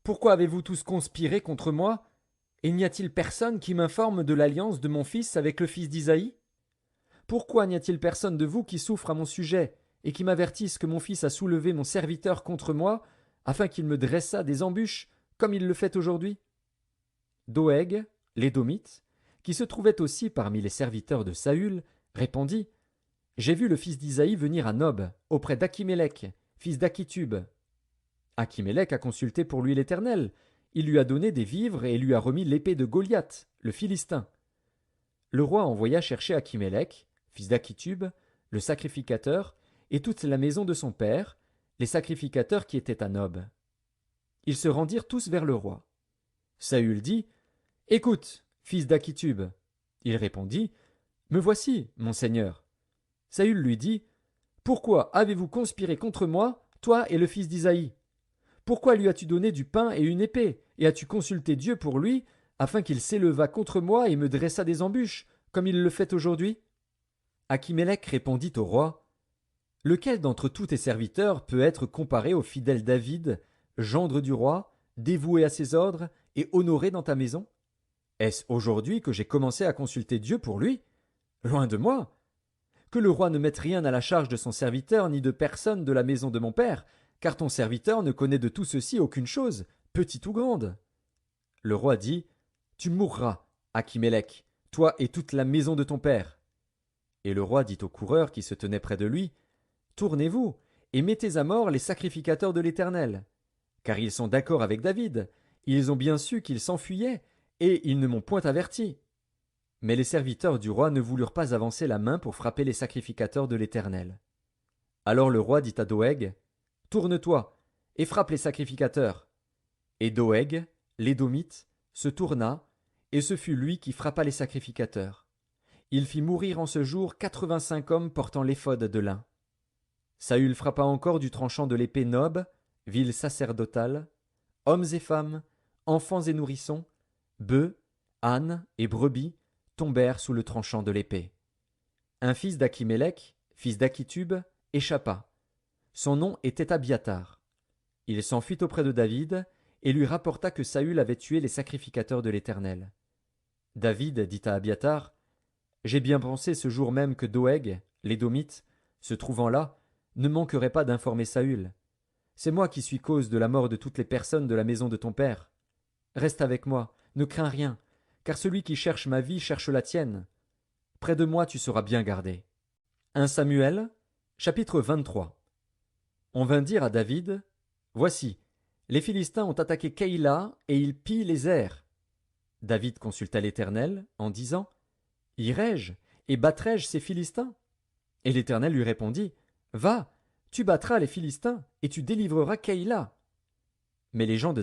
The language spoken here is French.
Pourquoi avez-vous tous conspiré contre moi? Et n'y a-t-il personne qui m'informe de l'alliance de mon fils avec le fils d'Isaïe? Pourquoi n'y a-t-il personne de vous qui souffre à mon sujet, et qui m'avertisse que mon fils a soulevé mon serviteur contre moi, afin qu'il me dressât des embûches, comme il le fait aujourd'hui? Doeg, l'Édomite, qui se trouvait aussi parmi les serviteurs de Saül, répondit: J'ai vu le fils d'Isaïe venir à Nob, auprès d'Achimélec, fils d'Achitub. Achimélec a consulté pour lui l'Éternel. Il lui a donné des vivres et lui a remis l'épée de Goliath, le Philistin. Le roi envoya chercher Achimélec, fils d'Achitub, le sacrificateur, et toute la maison de son père, les sacrificateurs qui étaient à Nob. Ils se rendirent tous vers le roi. Saül dit: Écoute, fils d'Achitub. Il répondit: Me voici, mon seigneur. Saül lui dit: Pourquoi avez-vous conspiré contre moi, toi et le fils d'Isaïe? Pourquoi lui as-tu donné du pain et une épée, et as-tu consulté Dieu pour lui, afin qu'il s'élevât contre moi et me dressât des embûches, comme il le fait aujourd'hui? Achimélec répondit au roi: Lequel d'entre tous tes serviteurs peut être comparé au fidèle David, gendre du roi, dévoué à ses ordres et honoré dans ta maison? Est-ce aujourd'hui que j'ai commencé à consulter Dieu pour lui? Loin de moi! Que le roi ne mette rien à la charge de son serviteur ni de personne de la maison de mon père, car ton serviteur ne connaît de tout ceci aucune chose, petite ou grande. Le roi dit: Tu mourras, Achimélec, toi et toute la maison de ton père. Et le roi dit aux coureurs qui se tenaient près de lui: Tournez-vous, et mettez à mort les sacrificateurs de l'Éternel. Car ils sont d'accord avec David, ils ont bien su qu'il s'enfuyait, et ils ne m'ont point averti. Mais les serviteurs du roi ne voulurent pas avancer la main pour frapper les sacrificateurs de l'Éternel. Alors le roi dit à Doeg: Tourne-toi, et frappe les sacrificateurs. Et Doeg, l'Édomite, se tourna, et ce fut lui qui frappa les sacrificateurs. Il fit mourir en ce jour 85 hommes portant l'éphod de lin. Saül frappa encore du tranchant de l'épée Nob, ville sacerdotale, hommes et femmes, enfants et nourrissons, bœufs, ânes et brebis tombèrent sous le tranchant de l'épée. Un fils d'Achimélec, fils d'Achitub, échappa. Son nom était Abiathar. Il s'enfuit auprès de David et lui rapporta que Saül avait tué les sacrificateurs de l'Éternel. David dit à Abiathar: J'ai bien pensé ce jour même que Doeg, l'Édomite, se trouvant là, ne manquerait pas d'informer Saül. C'est moi qui suis cause de la mort de toutes les personnes de la maison de ton père. Reste avec moi, ne crains rien, car celui qui cherche ma vie cherche la tienne. Près de moi tu seras bien gardé. 1 Samuel, chapitre 23. On vint dire à David: Voici, les Philistins ont attaqué Keïla et ils pillent les airs. David consulta l'Éternel en disant: Irai-je et battrai-je ces Philistins? Et l'Éternel lui répondit: Va, tu battras les Philistins et tu délivreras Keïla. Mais les gens de